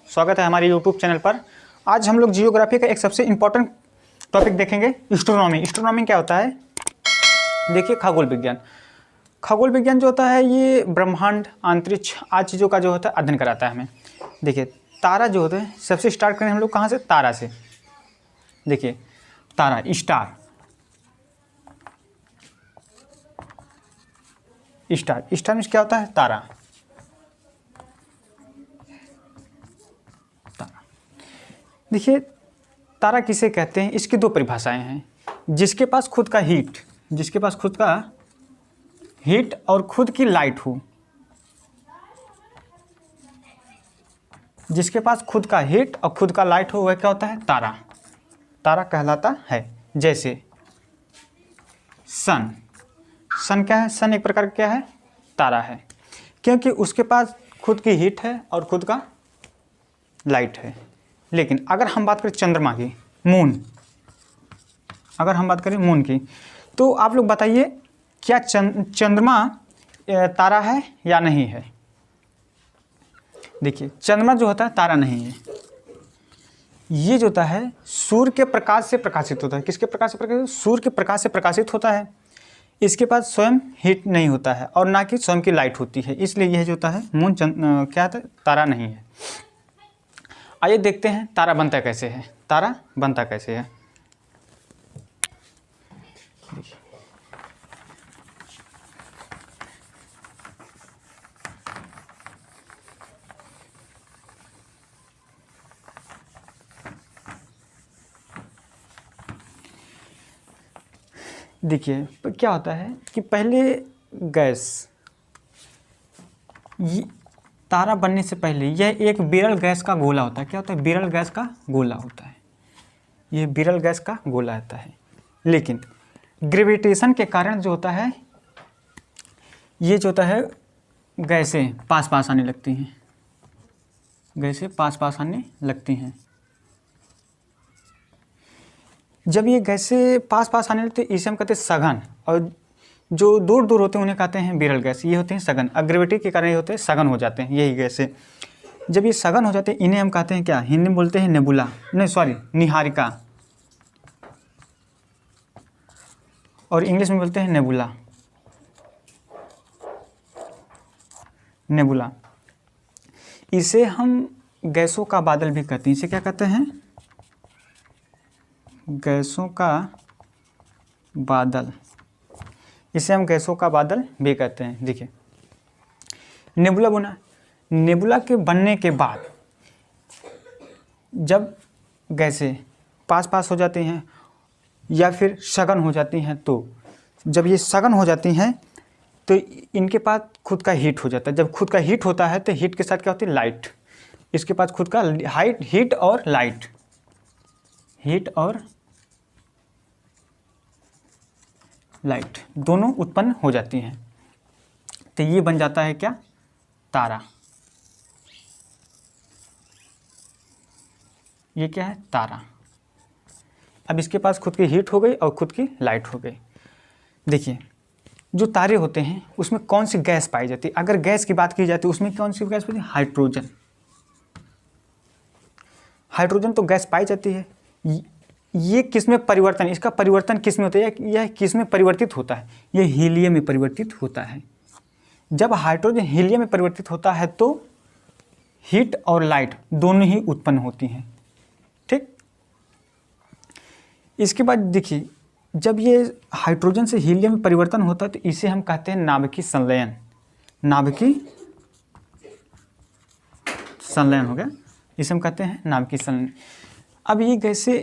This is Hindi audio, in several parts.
स्वागत है हमारे यूट्यूब चैनल पर। आज हम लोग जियोग्राफी का एक सबसे इम्पोर्टेंट टॉपिक देखेंगे, एस्ट्रोनॉमी। एस्ट्रोनॉमी क्या होता है? देखिए, खगोल विज्ञान। खगोल विज्ञान जो होता है ये ब्रह्मांड, अंतरिक्ष आदि चीज़ों का जो होता है अध्ययन कराता है हमें। देखिए, तारा जो होते हैं, सबसे स्टार्ट करें हम लोग कहाँ से? तारा से। देखिए, तारा, स्टार। स्टार में क्या होता है? तारा। देखिए, तारा किसे कहते हैं? इसकी दो परिभाषाएं हैं। जिसके पास खुद का हीट और खुद की लाइट हो। जिसके पास खुद का हीट और खुद का लाइट हो वह क्या होता है? तारा। तारा कहलाता है। जैसे सन। सन क्या है? सन एक प्रकार का क्या है? तारा है, क्योंकि उसके पास खुद की हीट है और खुद का लाइट है। लेकिन अगर हम बात करें चंद्रमा की, मून, अगर हम बात करें मून की, तो आप लोग बताइए क्या चंद्रमा तारा है या नहीं है? देखिए, चंद्रमा जो होता है तारा नहीं है। ये जो होता है सूर्य के प्रकाश से प्रकाशित होता है। किसके प्रकाश से प्रकाशित? सूर्य के प्रकाश से प्रकाशित होता है। इसके पास स्वयं हीट नहीं होता है और ना कि स्वयं की लाइट होती है, इसलिए यह जो होता है मून क्या होता है? तारा नहीं है। आइए देखते हैं तारा बनता कैसे है। तारा बनता कैसे है? देखिए, क्या होता है कि पहले गैस, ये तारा बनने से पहले यह एक विरल गैस का गोला होता है। क्या होता है? विरल गैस का गोला होता है। ये विरल गैस का गोला होता है। लेकिन ग्रेविटेशन के कारण जो होता है, ये जो होता है गैसें पास पास आने लगती हैं। गैसें पास पास आने लगती हैं। जब ये गैसें पास पास आने लगती है, इसे हम कहते हैं सघन, और जो दूर दूर होते हैं उन्हें कहते हैं विरल गैस। ये होते हैं सघन। ग्रेविटी के कारण ये होते हैं सघन हो जाते हैं यही गैसें। जब ये सघन हो जाते हैं इन्हें हम कहते हैं क्या? हिंदी में बोलते हैं नेबुला, नहीं सॉरी, निहारिका, और इंग्लिश में बोलते हैं नेबुला। नेबुला। इसे हम गैसों का बादल भी कहते हैं। इसे क्या कहते हैं? गैसों का बादल। इसे हम गैसों का बादल भी कहते हैं। देखिए, नेबुला बना। नेबुला के बनने के बाद जब गैसें पास पास हो जाती हैं या फिर सघन हो जाती हैं, तो जब ये सघन हो जाती हैं तो इनके पास खुद का हीट हो जाता है। जब खुद का हीट होता है तो हीट के साथ क्या होती है? लाइट। इसके पास खुद का हीट और लाइट, हीट और लाइट दोनों उत्पन्न हो जाती हैं। तो ये बन जाता है क्या? तारा। ये क्या है? तारा। अब इसके पास खुद की हीट हो गई और खुद की लाइट हो गई। देखिए, जो तारे होते हैं उसमें कौन सी गैस पाई जाती है? अगर गैस की बात की जाती है उसमें कौन सी गैस पाई जाती है? हाइड्रोजन। हाइड्रोजन तो गैस पाई जाती है। ये किस में परिवर्तन, इसका परिवर्तन किस में होता है? यह किस में परिवर्तित होता है? यह हीलियम में परिवर्तित होता है। जब हाइड्रोजन हीलियम में परिवर्तित होता है तो हीट और लाइट दोनों ही उत्पन्न होती हैं। ठीक। इसके बाद देखिए, जब ये हाइड्रोजन से हीलियम में परिवर्तन होता है तो इसे हम कहते हैं नाभिकीय संलयन। नाभिकीय संलयन हो गया, इसे हम कहते हैं नाभिकीय संलयन। अब ये गैसें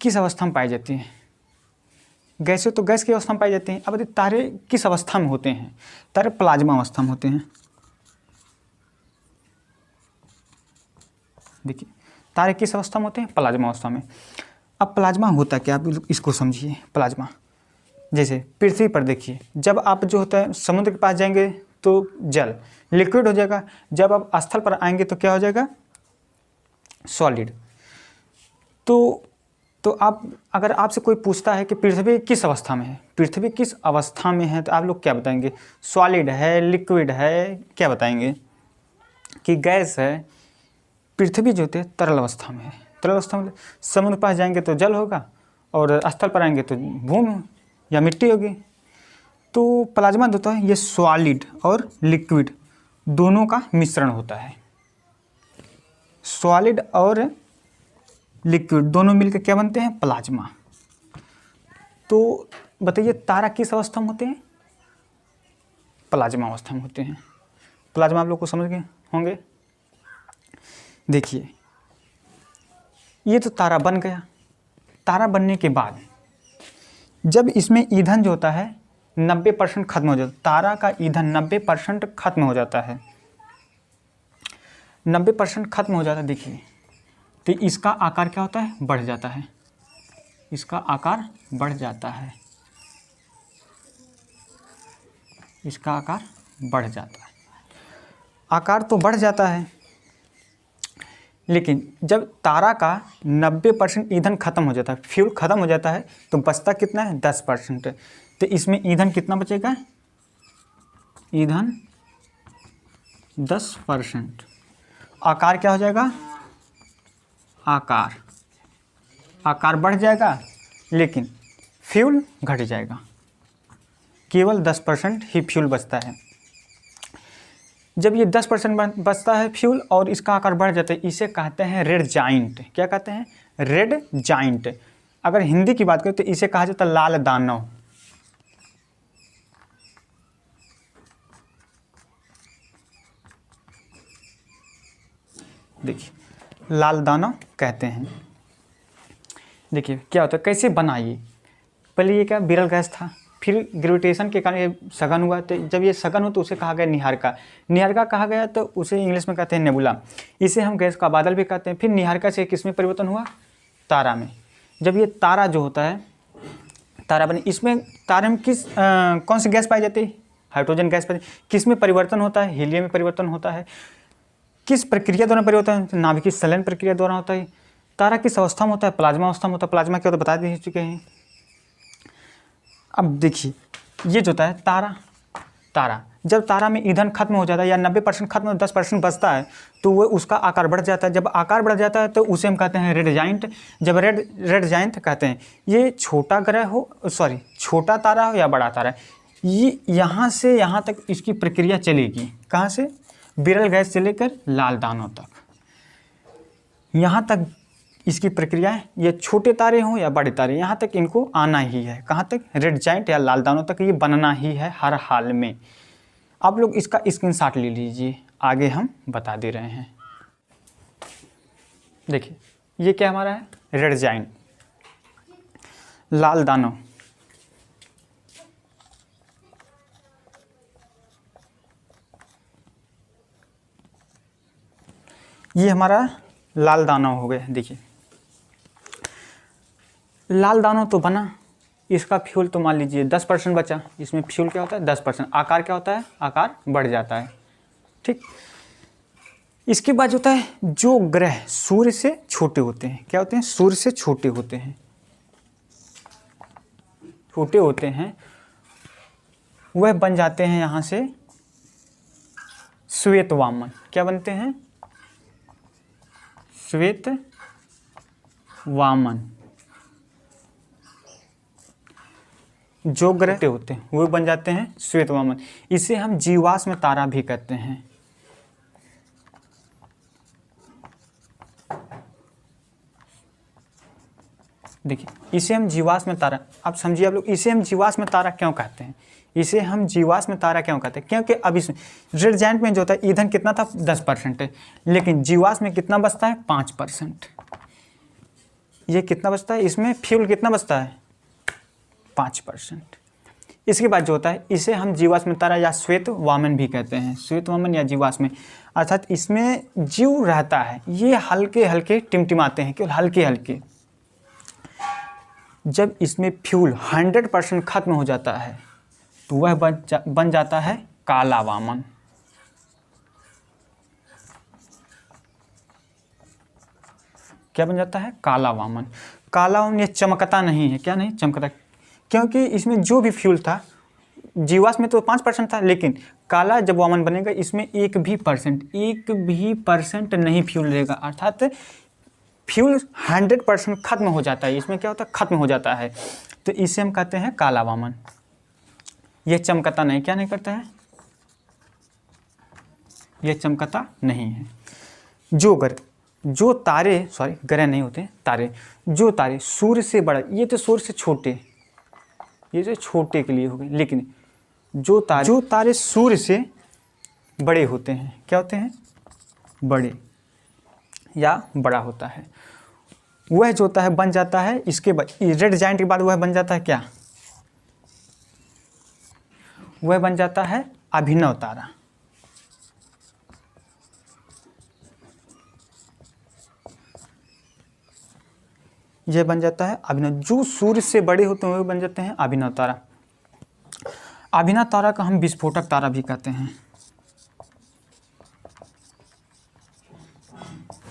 किस अवस्था में पाई जाती हैं? गैसें तो गैस की अवस्था में पाई जाती हैं। अब तारे किस अवस्था में होते हैं? तारे प्लाज्मा अवस्था में होते हैं। देखिए, तारे किस अवस्था में होते हैं? प्लाज्मा अवस्था में। अब प्लाज्मा होता क्या? आप इसको समझिए। प्लाज्मा जैसे पृथ्वी पर देखिए, जब आप जो होता है समुद्र के पास जाएंगे तो जल लिक्विड हो जाएगा। जब आप स्थल पर आएंगे तो क्या हो जाएगा? सॉलिड। तो आप, अगर आपसे कोई पूछता है कि पृथ्वी किस अवस्था में है, पृथ्वी किस अवस्था में है, तो आप लोग क्या बताएंगे? सॉलिड है, लिक्विड है, क्या बताएंगे? कि गैस है, पृथ्वी जो होती है तरल अवस्था में है। तरल अवस्था में समुद्र पास जाएंगे तो जल होगा और स्थल पर आएंगे तो भूमि या मिट्टी होगी। तो प्लाज्मा जो होता है ये सॉलिड और लिक्विड दोनों का मिश्रण होता है। सॉलिड और लिक्विड दोनों मिलकर क्या बनते हैं? प्लाज्मा। तो बताइए तारा किस अवस्था में होते हैं? प्लाज्मा अवस्था में होते हैं। प्लाज्मा आप लोग को समझ गए होंगे। देखिए ये तो तारा बन गया। तारा बनने के बाद जब इसमें ईंधन जो होता है 90% खत्म हो जाता है। तारा का ईंधन 90% खत्म हो जाता है। 90% खत्म हो जाता है। देखिए तो इसका आकार क्या होता है? बढ़ जाता है। इसका आकार बढ़ जाता है। इसका आकार बढ़ जाता है। आकार तो बढ़ जाता है, लेकिन जब तारा का 90% ईंधन खत्म हो जाता है, फ्यूल खत्म हो जाता है, तो बचता कितना है? 10%। तो इसमें ईंधन कितना बचेगा? ईंधन 10%। आकार क्या हो जाएगा? आकार बढ़ जाएगा, लेकिन फ्यूल घट जाएगा। केवल 10% ही फ्यूल बचता है। जब ये 10% बचता है फ्यूल और इसका आकार बढ़ जाता है, इसे कहते हैं रेड जाइंट। क्या कहते हैं? Red giant. अगर हिंदी की बात करें तो इसे कहा जाता है लाल दानव। देखिए लाल दानव कहते हैं। देखिए क्या होता है, कैसे बना ये? पहले ये क्या विरल गैस था, फिर ग्रेविटेशन के कारण ये सघन हुआ। तो जब ये सघन हो तो उसे कहा गया निहारिका। निहारिका कहा गया तो उसे इंग्लिश में कहते हैं नेबुला। इसे हम गैस का बादल भी कहते हैं। फिर निहारिका से किस में परिवर्तन हुआ? तारा में। जब ये तारा जो होता है, तारा बने, इसमें तारे में कौन सी गैस पाई जाती है? हाइड्रोजन गैस पाई। किस में परिवर्तन होता है? हीलियम में परिवर्तन होता है। किस प्रक्रिया द्वारा परिवर्तन? नाभिकीय संलयन प्रक्रिया द्वारा होता है। तारा किस अवस्था में होता है? प्लाज्मा अवस्था में होता है। प्लाज्मा क्या होता है बता दे चुके हैं। अब देखिए ये जो होता है तारा जब तारा में ईंधन खत्म हो जाता है या 90% खत्म हो 10% बचता है, तो वो उसका आकार बढ़ जाता है। जब आकार बढ़ जाता है तो उसे हम कहते हैं रेड जाइंट। जब रेड जाइंट कहते हैं, ये छोटा ग्रह हो, छोटा तारा हो या बड़ा तारा, ये यहाँ से यहाँ तक इसकी प्रक्रिया चलेगी। कहाँ से? विरल गैस से लेकर लाल दानों तक, यहाँ तक इसकी प्रक्रिया है। ये छोटे तारे हों या बड़े तारे, यहाँ तक इनको आना ही है। कहाँ तक? रेड जाइंट या लाल दानों तक ये बनना ही है हर हाल में। आप लोग इसका स्क्रीनशॉट ले लीजिए, आगे हम बता दे रहे हैं। देखिए ये क्या हमारा है? रेड जाइंट, लाल दानव। ये हमारा लाल दानव हो गया। देखिए लाल दानव तो बना, इसका फ्यूल तो मान लीजिए 10% बचा। इसमें फ्यूल क्या होता है? 10%। आकार क्या होता है? आकार बढ़ जाता है। ठीक। इसके बाद होता है जो ग्रह सूर्य से छोटे होते हैं, क्या होते हैं? सूर्य से छोटे होते हैं। छोटे होते हैं वह बन जाते हैं यहाँ से श्वेत वामन। क्या बनते हैं? श्वेत वामन। जो ग्रह होते हैं वो बन जाते हैं श्वेत वामन। इसे हम जीवाश्म तारा भी कहते हैं। देखिए इसे हम जीवाश्म तारा, आप समझिए आप लोग, इसे हम जीवाश्म तारा क्यों कहते हैं? इसे हम जीवाश्म तारा क्यों कहते हैं? क्योंकि अब इसमें रेड जाइंट में जो होता है ईंधन कितना था? 10% है, लेकिन जीवाश्म में कितना बचता है? 5%। ये कितना बचता है? इसमें फ्यूल कितना बचता है? 5%। इसके बाद जो होता है इसे हम जीवाश्म तारा या श्वेत वामन भी कहते हैं। श्वेत वामन या जीवाश्म, अर्थात इसमें जीव रहता है। ये हल्के हल्के टिमटिमाते हैं, केवल हल्के हल्के। जब इसमें फ्यूल 100% खत्म हो जाता है तो वह बन जाता है काला वामन। क्या बन जाता है? काला वामन। काला वामन ये चमकता नहीं है। क्या नहीं चमकता? क्योंकि इसमें जो भी फ्यूल था, जीवाश्म में तो 5% था, लेकिन काला जब वामन बनेगा इसमें एक भी परसेंट नहीं फ्यूल रहेगा, अर्थात फ्यूल 100% खत्म हो जाता है। इसमें क्या होता है, खत्म हो जाता है, तो इसे हम कहते हैं काला वामन। यह चमकता नहीं, क्या नहीं करता है, यह चमकता नहीं है। जो तारे ग्रह नहीं होते तारे, जो तारे सूर्य से बड़ा, ये तो सूर्य से छोटे, ये जो छोटे के लिए हो गए, लेकिन जो तारे सूर्य से बड़े होते हैं, क्या होते हैं, बड़े या बड़ा होता है, वह जो होता है बन जाता है, इसके बाद रेड जायंट के बाद वह बन जाता है क्या, वह बन जाता है अभिनव तारा। यह बन जाता है अभिनव, जो सूर्य से बड़े होते हैं वह बन जाते हैं अभिनव तारा। अभिनव तारा का हम विस्फोटक तारा भी कहते हैं,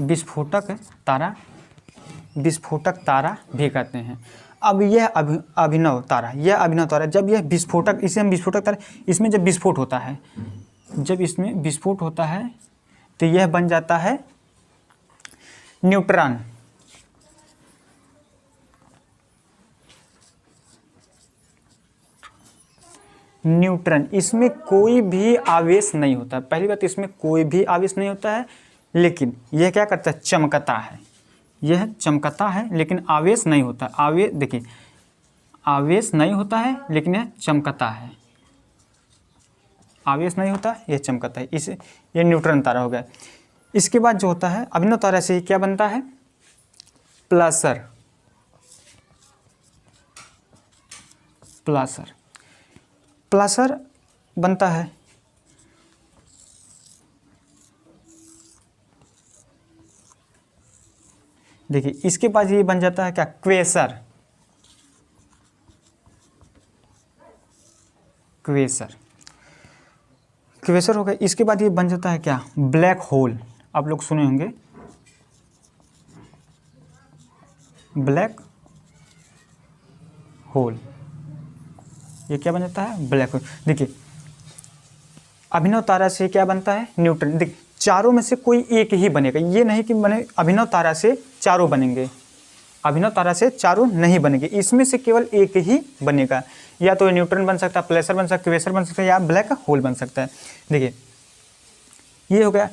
विस्फोटक तारा भी कहते हैं। अब यह अभिनव तारा जब यह विस्फोटक, इसे हम विस्फोटक तारा, इसमें जब विस्फोट होता है, तो यह बन जाता है न्यूट्रॉन। इसमें कोई भी आवेश नहीं होता। पहली बात, इसमें कोई भी आवेश नहीं होता है, लेकिन यह क्या करता है, चमकता है। यह चमकता है लेकिन आवेश नहीं होता। देखिए, आवेश नहीं होता है लेकिन यह चमकता है। आवेश नहीं होता, यह चमकता है। ये न्यूट्रॉन तारा हो गया। इसके बाद जो होता है अभिनव तारा से क्या बनता है, प्लसर बनता है। देखिए, इसके बाद ये बन जाता है क्या, क्वेसर हो गया। इसके बाद ये बन जाता है क्या, ब्लैक होल। आप लोग सुने होंगे ब्लैक होल, ये क्या बन जाता है, ब्लैक होल। देखिए, अभिनव तारा से क्या बनता है, न्यूट्रॉन। देखिए, चारों में से कोई एक ही बनेगा, ये नहीं कि बने अभिनव तारा से चारों बनेंगे, अभिनव तारा से चारों नहीं बनेंगे, इसमें से केवल एक ही बनेगा। या तो न्यूट्रॉन बन सकता है, प्लेसर बन सकता है, क्वेसर बन सकता है, या ब्लैक होल बन सकता है। देखिए, ये हो गया।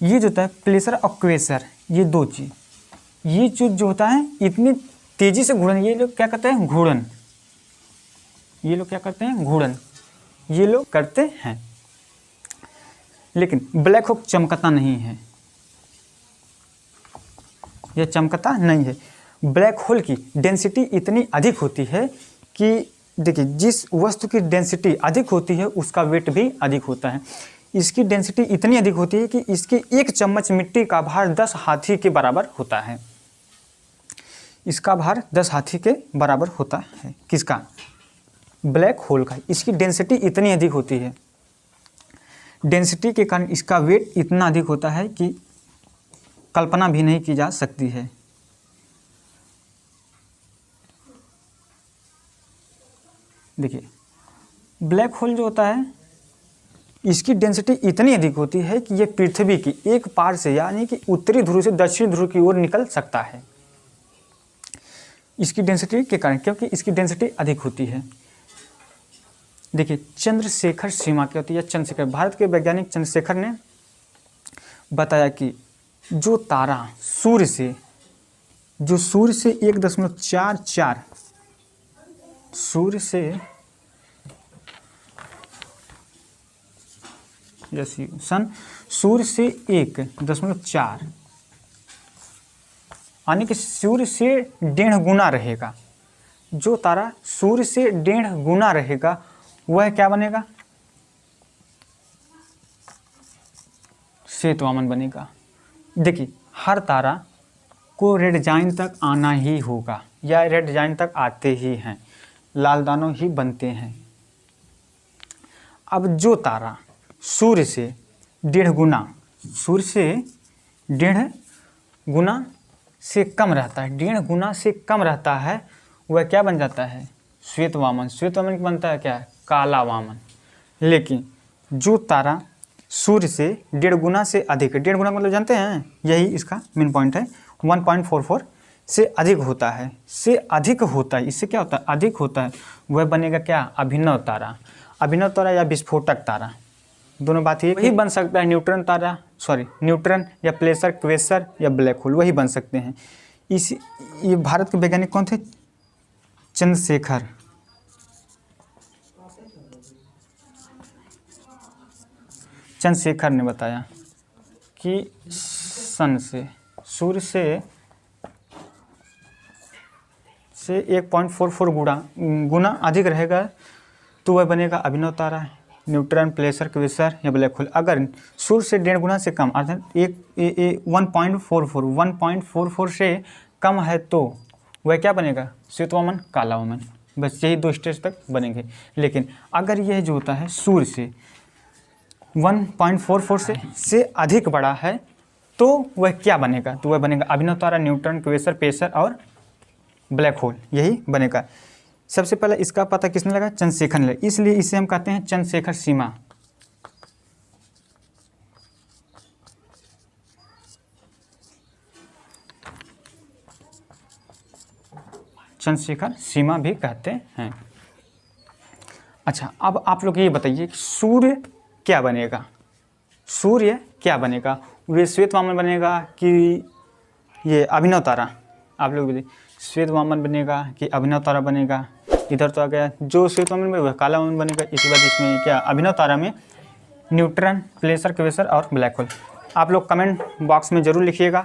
ये जो होता है प्लेसर और क्वेसर, ये दो चीज, ये चीज जो होता है इतनी तेजी से घूर्णन, ये लोग क्या करते हैं, घूर्णन। ये लोग क्या करते हैं, घूर्णन ये लोग करते हैं। लेकिन ब्लैक होल चमकता नहीं है, यह चमकता नहीं है। ब्लैक होल की डेंसिटी इतनी अधिक होती है कि देखिए, जिस वस्तु की डेंसिटी अधिक होती है उसका वेट भी अधिक होता है। इसकी डेंसिटी इतनी अधिक होती है कि इसके 1 चम्मच मिट्टी का भार 10 हाथी के बराबर होता है। इसका भार 10 हाथी के बराबर होता है। किसका, ब्लैक होल का। इसकी डेंसिटी इतनी अधिक होती है, डेंसिटी के कारण इसका वेट इतना अधिक होता है कि कल्पना भी नहीं की जा सकती है। देखिए, ब्लैक होल जो होता है इसकी डेंसिटी इतनी अधिक होती है कि यह पृथ्वी की एक पार से, यानी कि उत्तरी ध्रुव से दक्षिण ध्रुव की ओर निकल सकता है, इसकी डेंसिटी के कारण, क्योंकि इसकी डेंसिटी अधिक होती है। देखिए, चंद्रशेखर सीमा क्या होती है, चंद्रशेखर, भारत के वैज्ञानिक चंद्रशेखर ने बताया कि जो तारा सूर्य से 1.44, सूर्य से सूर्य से 1.4, यानी कि सूर्य से 1.5 गुना रहेगा। जो तारा सूर्य से 1.5 गुना रहेगा वह क्या बनेगा, श्वेत वामन बनेगा। देखिए, हर तारा को रेड जाइंट तक आना ही होगा, या रेड जाइंट तक आते ही हैं, लाल दानव ही बनते हैं। अब जो तारा सूर्य से 1.5 गुना, सूर्य से 1.5 गुना से कम रहता है, 1.5 गुना से कम रहता है, वह क्या बन जाता है, श्वेत वामन। श्वेत वामन बनता है क्या, काला वामन। लेकिन जो तारा सूर्य से 1.5 गुना से अधिक, 1.5 गुना मतलब जानते हैं, यही इसका मेन पॉइंट है, 1.44 से अधिक होता है, से अधिक होता है, इससे क्या होता है, अधिक होता है, वह बनेगा क्या, अभिनव तारा। अभिनव तारा या विस्फोटक तारा, दोनों बात ही वही बन सकता है, न्यूट्रॉन तारा, सॉरी न्यूट्रॉन या प्लेसर क्वेसर या ब्लैक होल, वही बन सकते हैं। ये भारत के वैज्ञानिक कौन थे, चंद्रशेखर ने बताया कि सन से, सूर्य से 1.44 गुना अधिक रहेगा तो वह बनेगा अभिनव तारा, न्यूट्रॉन, प्लेसर क्वेसर या ब्लैक होल। अगर सूर्य से 1.5 गुना से कम अर्थात 1.44 से कम है तो वह क्या बनेगा, श्वेत वामन, काला वामन। बस यही 2 स्टेज तक बनेंगे। लेकिन अगर यह जो होता है सूर्य से 1.44 से अधिक बड़ा है तो वह क्या बनेगा, तो वह बनेगा अभिनव तारा, न्यूट्रॉन, क्वेसर, पेसर और ब्लैक होल, यही बनेगा। सबसे पहले इसका पता किसने लगा, चंद्रशेखर ने, इसलिए इसे हम कहते हैं चंद्रशेखर सीमा। चंद्रशेखर सीमा भी कहते हैं। अच्छा, अब आप लोग ये बताइए कि सूर्य क्या बनेगा, सूर्य क्या बनेगा, वे श्वेत वामन बनेगा कि ये अभिनव तारा, आप लोग बताइए, श्वेत वामन बनेगा कि अभिनव तारा बनेगा। इधर तो आ गया जो श्वेत वामन में वह काला वामन बनेगा। इसके बाद इसमें क्या, अभिनव तारा में न्यूट्रॉन, प्लेसर क्वेसर और ब्लैक होल। आप लोग कमेंट बॉक्स में ज़रूर लिखिएगा।